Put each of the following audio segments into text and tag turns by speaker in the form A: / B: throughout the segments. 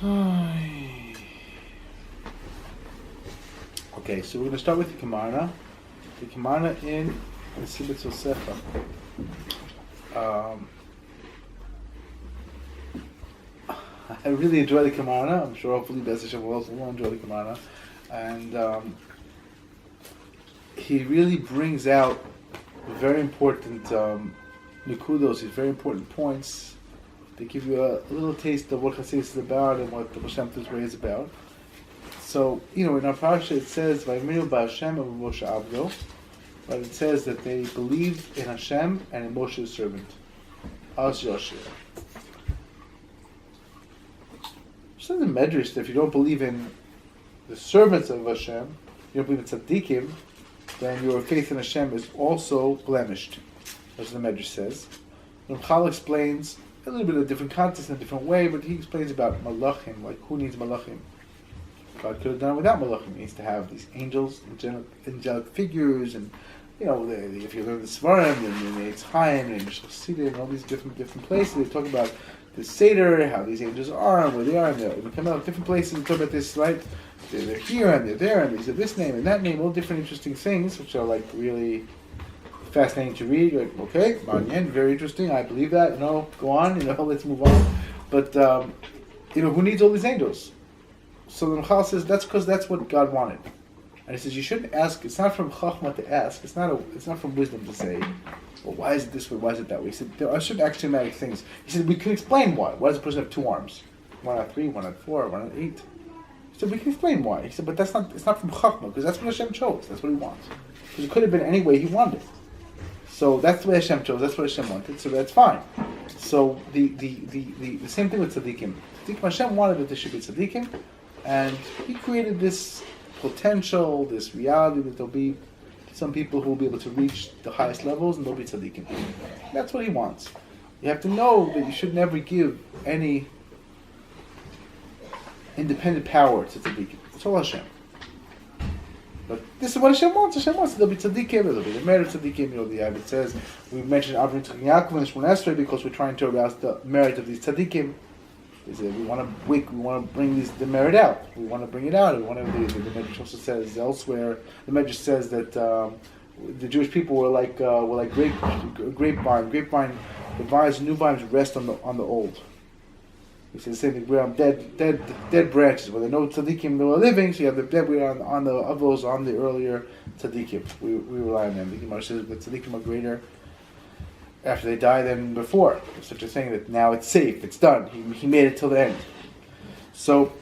A: Okay, so we're going to start with the Komarna. The Komarna in Sibit Yosefa. I really enjoy the Komarna. I'm sure hopefully Beshalach will also enjoy the Komarna. And he really brings out very important nikudos, these very important points. They give you a little taste of what Chassidus is about and what the Hashem way is about. So, in our parasha it says, "Vayiminu b'Hashem and Moshe Abdo," but it says that they believed in Hashem and in Moshe's servant, Az Yoshua. It says in Medrash that if you don't believe in the servants of Hashem, you don't believe in tzaddikim, then your faith in Hashem is also blemished, as the Medrash says. Ramchal explains a little bit of a different context in a different way, but he explains about malachim, like who needs malachim. God could have done it without malachim. He needs to have these angels, angelic figures, and if you learn the Svarim, and the Eitz Chaim, and Mishal and all these different places, they talk about the Seder, how these angels are, and where they are, and they come out of different places and talk about this, right? They're here, and they're there, and these are this name and that name, all different interesting things, which are like really fascinating to read. Like, okay, Manyan, very interesting, I believe that, go on, let's move on. But, who needs all these angels? So the Ramchal says that's because that's what God wanted. And he says you shouldn't ask, it's not from Chachma to ask, it's not from wisdom to say, well, why is it this way, why is it that way? He said there are certain axiomatic things. He said we can explain why. Why does a person have two arms? One on three, one on four, one on eight? He said we can explain why. He said, but it's not from Chachma, because that's what Hashem chose, that's what he wants. Because it could have been any way he wanted it. So that's the way Hashem chose, that's what Hashem wanted, so that's fine. So the same thing with tzaddikim. Hashem wanted that there should be tzaddikim, and he created this potential, this reality that there'll be some people who will be able to reach the highest levels and they'll be tzaddikim. That's what he wants. You have to know that you should never give any independent power to tzaddikim. It's all Hashem. But this is what Hashem wants. Hashem wants there'll be tzaddikim, there'll be the merit of tzaddikim. The Abed says, we mentioned Avram Yitzchak Yaakov and Shmon Esrei because we're trying to arouse the merit of these tzaddikim. We want to bring the merit out. We want to bring it out. The Medrash also says elsewhere. The Medrash says that the Jewish people were like grapevine. The vines, new vines rest on the old. He says the same thing. We're on dead branches. Where they know tzaddikim who are living, so you have the dead. We're on the avos, on the earlier tzaddikim. We rely on them. The Gemara says that tzaddikim are greater after they die than before. There's such a thing that now it's safe, it's done. He made it till the end. So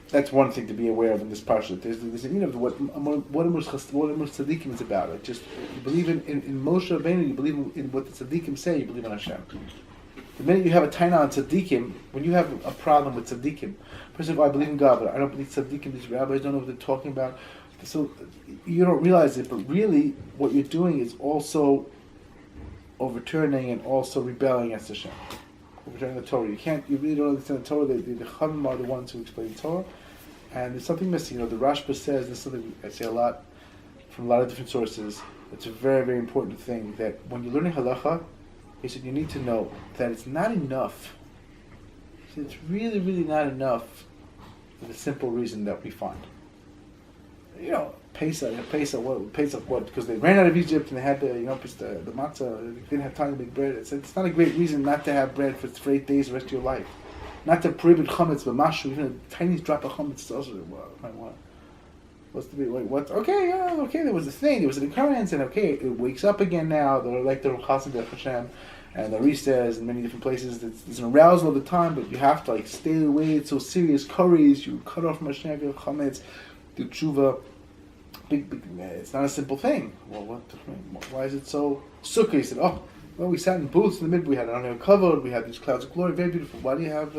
A: that's one thing to be aware of in this parsha. There's of what Emunah tzaddikim is about. Like just you believe in Moshe Rabbeinu, you believe in what the tzaddikim say, you believe in Hashem. The minute you have a taina on tzaddikim, when you have a problem with tzaddikim, first of all, I believe in God, but I don't believe tzaddikim. These rabbis don't know what they're talking about. So you don't realize it, but really what you're doing is also overturning and also rebelling against Hashem. Overturning the Torah. You really don't understand the Torah. The Chachamim are the ones who explain the Torah. And there's something missing. The Rashba says, this is something I say a lot from a lot of different sources. It's a very, very important thing that when you're learning halacha, he said you need to know that it's not enough. He said it's really, really not enough for the simple reason that we find. Pesach, what? Because they ran out of Egypt and they had the matzah. They didn't have time to make bread. It's not a great reason not to have bread for 8 days the rest of your life. Not to prohibit chametz, but mashu, even a tiny drop of chametz is also what's the big, what? Okay, there was a thing, there was an occurrence, and it wakes up again now. They're like the Chassid of Hashem, and the Ari says in many different places there's an arousal all the time, but you have to stay away. It's so serious. Curries, you cut off from Hashem, you have chametz, do tshuva. It's not a simple thing. Well, why is it so sukkah? He said, we sat in booths in the mid. We had it on covered. We had these clouds of glory, very beautiful. Why do you have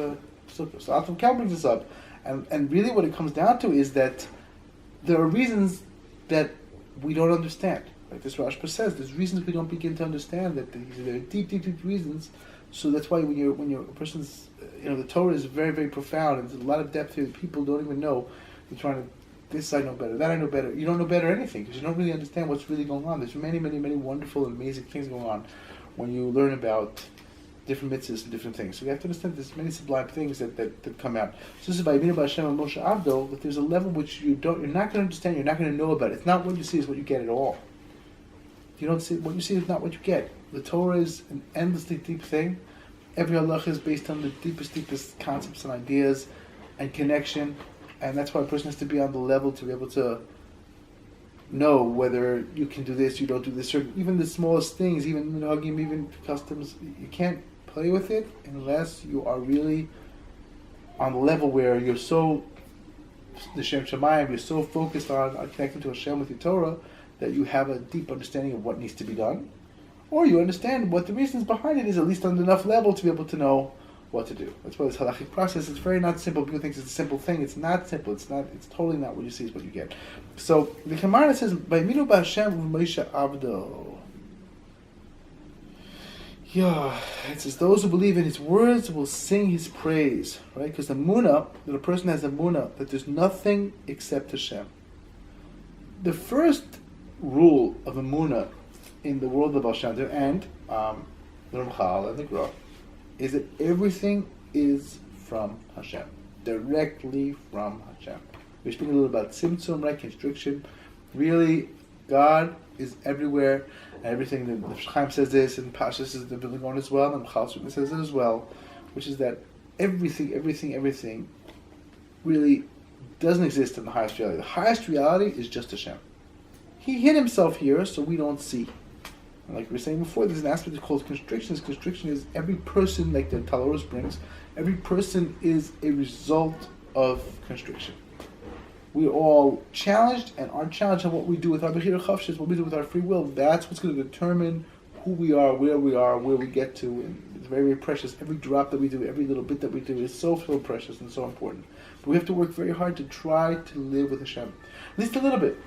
A: sukkah? So Atam Cal brings this up, and really what it comes down to is that there are reasons that we don't understand. Like this Rashba says, there's reasons we don't begin to understand that there are deep reasons. So that's why when you're a person's, the Torah is very, very profound, and there's a lot of depth here that people don't even know. You're trying to. This I know better, that I know better. You don't know better anything because you don't really understand what's really going on. There's many, many, many wonderful and amazing things going on when you learn about different mitzvahs and different things. So we have to understand there's many sublime things that come out. So this is by Emunah by Hashem and Moshe Avdo, that there's a level which you're not going to understand, you're not going to know about it. It's not what you see is what you get at all. You don't see what you see is not what you get. The Torah is an endlessly deep thing. Every halacha is based on the deepest concepts and ideas and connection, and that's why a person has to be on the level to be able to know whether you can do this, you don't do this, or even the smallest things, even minhagim, even customs. You can't play with it unless you are really on the level where you're so the Shem Shemayim, you're so focused on connecting to Hashem with your Torah that you have a deep understanding of what needs to be done, or you understand what the reasons behind it is, at least on enough level to be able to know what to do. That's why this halachic process is very not simple. People think it's a simple thing. It's not simple. It's totally not what you see is what you get. So the Komarna says, "Emunah b'Hashem u'Moshe Avdo." Yeah, it says those who believe in His words will sing His praise, right? Because the Emunah, that a person has Emunah, that there's nothing except Hashem. The first rule of Emunah in the world of Baal Shem Tov and the Ramchal and the Gra is that everything is from Hashem, directly from Hashem. We're speaking a little about tzimtzum, right, constriction. Really, God is everywhere, and everything. The Chaim says this, and Pashas is the building on as well, and Chal says it as well, which is that everything really doesn't exist in the highest reality. The highest reality is just Hashem. He hid Himself here, so we don't see. And like we were saying before, there's an aspect called constriction. Constriction is every person, like the Talaros brings, every person is a result of constriction. We're all challenged, and our challenge on what we do with our Bechira Chavshis, what we do with our free will, that's what's going to determine who we are, where we get to. And it's very, very precious. Every drop that we do, every little bit that we do is so precious and so important. But we have to work very hard to try to live with Hashem. At least a little bit.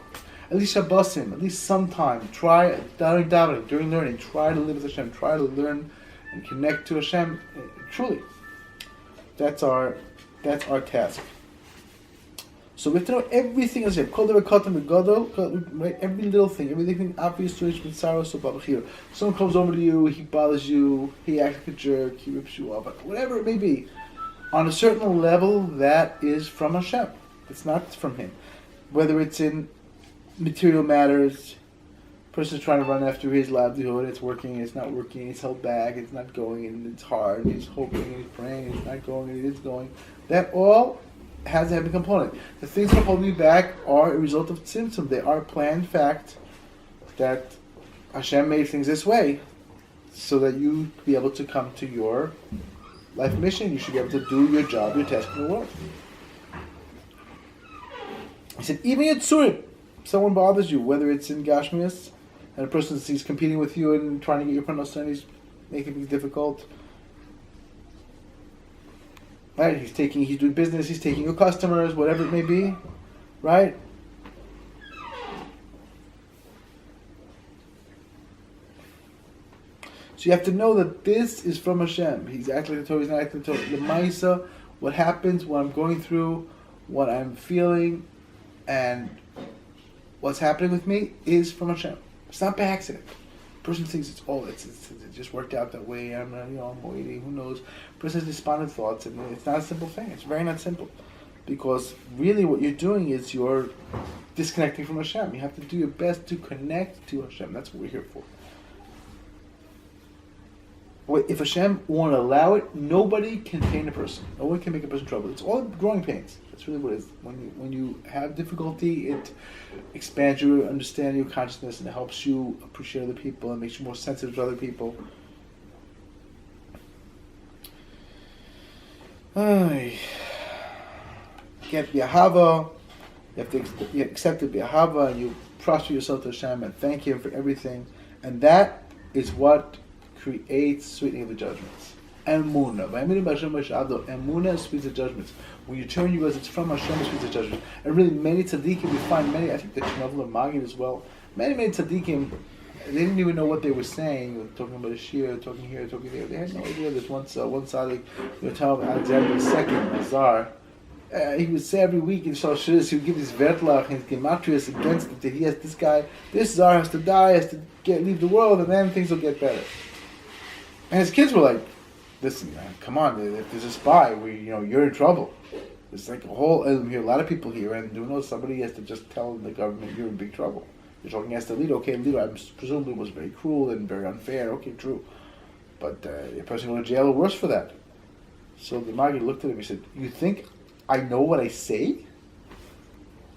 A: At least Shabbosim, at least sometime. Try, during davening, during learning, try to live with Hashem. Try to learn and connect to Hashem. Truly. That's our task. So we have to know everything as Hashem. Right? Every little thing, everything obvious to Mitzaro, so Babachir. Someone comes over to you, he bothers you, he acts like a jerk, he rips you off, whatever it may be. On a certain level, that is from Hashem. It's not from Him. Whether it's in material matters, person's trying to run after his livelihood, it's working, it's not working, it's held back, it's not going, and it's hard, and he's hoping, and he's praying, and it's not going, and it is going. That all has a heavy component. The things that hold me back are a result of tzimtzum. They are a planned fact that Hashem made things this way so that you be able to come to your life mission. You should be able to do your job, your task in the world. He said, even Yitzurim, someone bothers you, whether it's in Gashmias, and a person he's competing with you and trying to get your panos, and he's making things difficult. Right? He's doing business, he's taking your customers, whatever it may be. Right? So you have to know that this is from Hashem. He's acting like the Torah, he's not acting like the Torah. The Maisa, what happens, what I'm going through, what I'm feeling, and what's happening with me is from Hashem. It's not by accident. The person thinks it just worked out that way. I'm waiting. Who knows? The person has despondent thoughts, and it's not a simple thing. It's very not simple, because really what you're doing is you're disconnecting from Hashem. You have to do your best to connect to Hashem. That's what we're here for. If Hashem won't allow it, nobody can pain a person. No one can make a person trouble. It's all growing pains. That's really what it is. When you have difficulty, it expands your understanding, your consciousness, and it helps you appreciate other people and makes you more sensitive to other people. You can't be a hava. You have to accept it, be a hava, and you prostrate yourself to Hashem and thank Him for everything. And that is what creates sweetening of the judgments. Emunah. Emunah sweetens the judgments. When you turn, you realize it's from Hashem, sweetens the judgments. And really, many tzaddikim, we find many, I think the Chernobyl and Magid as well, many tzaddikim, they didn't even know what they were saying, talking about a shir, talking here, talking there. They had no idea. There's one tzaddik, Yotam Alexander II, the Tsar, he would say every week in Shal Shiris, he would give his Vertlach and his Gematrias against it, that he has this guy, this Tsar has to die, has to leave the world, and then things will get better. And his kids were like, listen, man, come on, if there's a spy, you're in trouble. There's like a whole, a lot of people here, and somebody has to just tell the government you're in big trouble. You're talking against the leader. Okay, the leader presumably was very cruel and very unfair. Okay, true. But a person go to jail or worse for that. So the Magi looked at him and said, you think I know what I say?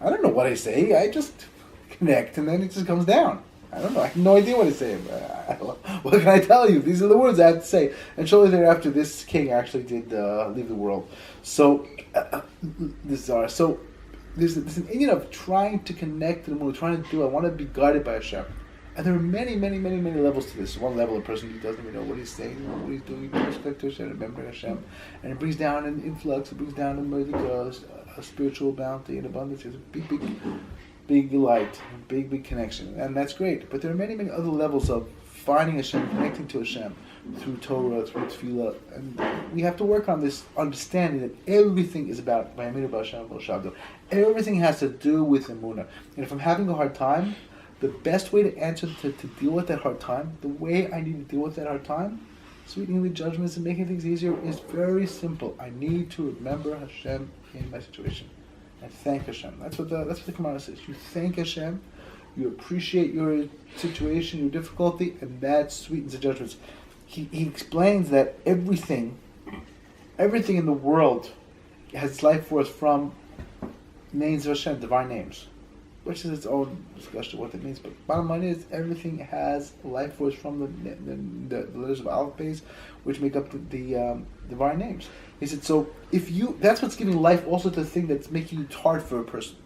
A: I don't know what I say. I just connect and then it just comes down. I don't know. I have no idea what I say. What can I tell you? These are the words I have to say. And shortly thereafter, this king actually did leave the world. So, there's an Indian of trying to connect to the moon, trying to I want to be guided by Hashem. And there are many, many, many, many levels to this. One level, a person who doesn't even know what he's saying, what he's doing, he respect to Hashem, remember Hashem. And it brings down an influx, it brings down a spiritual bounty and abundance. It's a big light, big connection. And that's great. But there are many, many other levels of finding Hashem, connecting to Hashem through Torah, through Tefillah. And we have to work on this understanding that everything is about everything has to do with Emunah. And if I'm having a hard time, the best way to deal with that hard time, the way I need to deal with that hard time, sweetening the judgements and making things easier, is very simple. I need to remember Hashem in my situation and thank Hashem. That's what the Komarna says. You thank Hashem, you appreciate your situation, your difficulty, and that sweetens the judgments. He explains that everything in the world has its life force from names of Hashem, divine names, which is its own discussion of what that means. But bottom line is, everything has life force from the letters of alphabets, which make up the divine names. He said, so that's what's giving life also to the thing that's making it hard for a person.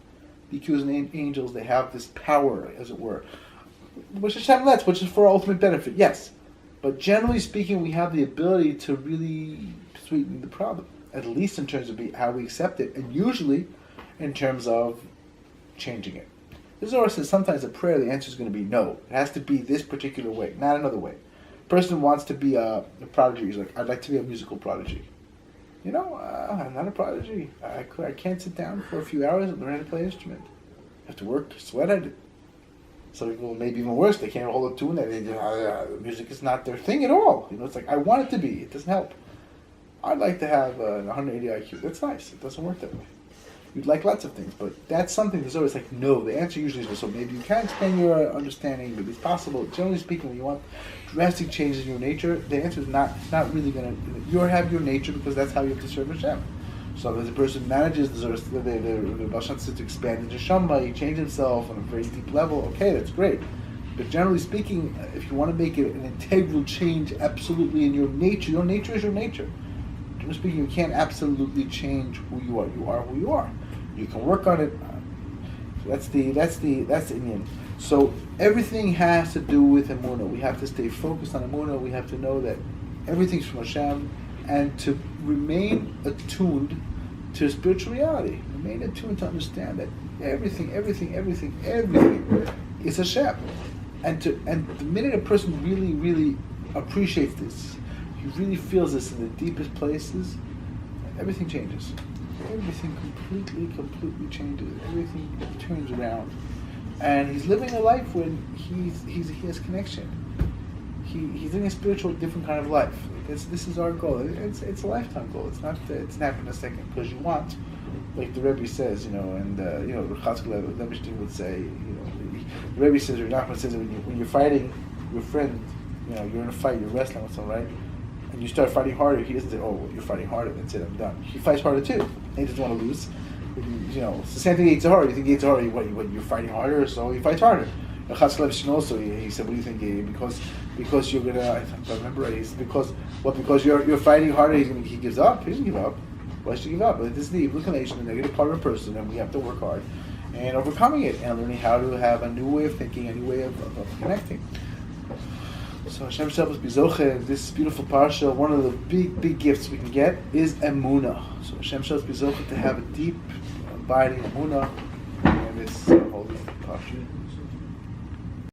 A: Because angels, they have this power, as it were, which Hashem lets, which is for our ultimate benefit, yes. But generally speaking, we have the ability to really sweeten the problem, at least in terms of how we accept it, and usually in terms of changing it. The Zohar says sometimes a prayer, the answer is going to be no. It has to be this particular way, not another way. A person wants to be a prodigy. He's like, I'd like to be a musical prodigy. I'm not a prodigy. I can't sit down for a few hours and learn how to play an instrument. I have to work, sweat at it. Some people, maybe even worse, they can't hold a tune. Music is not their thing at all. It's like, I want it to be. It doesn't help. I'd like to have an 180 IQ. That's nice. It doesn't work that way. You'd like lots of things, but that's something that's always like, no. The answer usually is no. So maybe you can expand your understanding, maybe it's possible. Generally speaking, when you want drastic changes in your nature, the answer is not really going to, you have your nature because that's how you have to serve Hashem. So as a person manages the Beshalach to expand into Shama, he change himself on a very deep level, okay, that's great. But generally speaking, if you want to make it an integral change absolutely in your nature is your nature. Generally speaking, you can't absolutely change who you are. You are who you are. You can work on it. That's the Indian. So everything has to do with Emunah. We have to stay focused on Emunah. We have to know that everything's from Hashem, and to remain attuned to spiritual reality. Remain attuned to understand that everything is Hashem. And the minute a person really appreciates this, he really feels this in the deepest places, everything changes. Everything completely changes. Everything turns around. And he's living a life when he has connection. He's living a spiritual, different kind of life. This is our goal. It's a lifetime goal. It's not in a second, because you want, like the Rebbe says, and Chatzkel Lebishtin would say, the Rebbe says, or Nachman says, when you're fighting your friend, you're in a fight, you're wrestling with someone, right? And you start fighting harder, he doesn't say, oh, well, you're fighting harder, that's it, I'm done. He fights harder too. He doesn't want to lose. It's the same thing. Yitzhar. You think Yitzhar? What? You're fighting harder, so he fights harder. Chatzkel Lebishtin also, he said, what do you think? Because you're gonna, if I remember right, because you're fighting harder, he gives up. He doesn't give up. Why should he give up? But this is the inclination, the negative part of a person, and we have to work hard and overcoming it and learning how to have a new way of thinking, a new way of connecting. So Hashem Shabbos Bizoche, this beautiful parsha, one of the big gifts we can get is Emunah. So Hashem Shabbos Bizoche to have a deep, abiding Emunah in this holy parsha.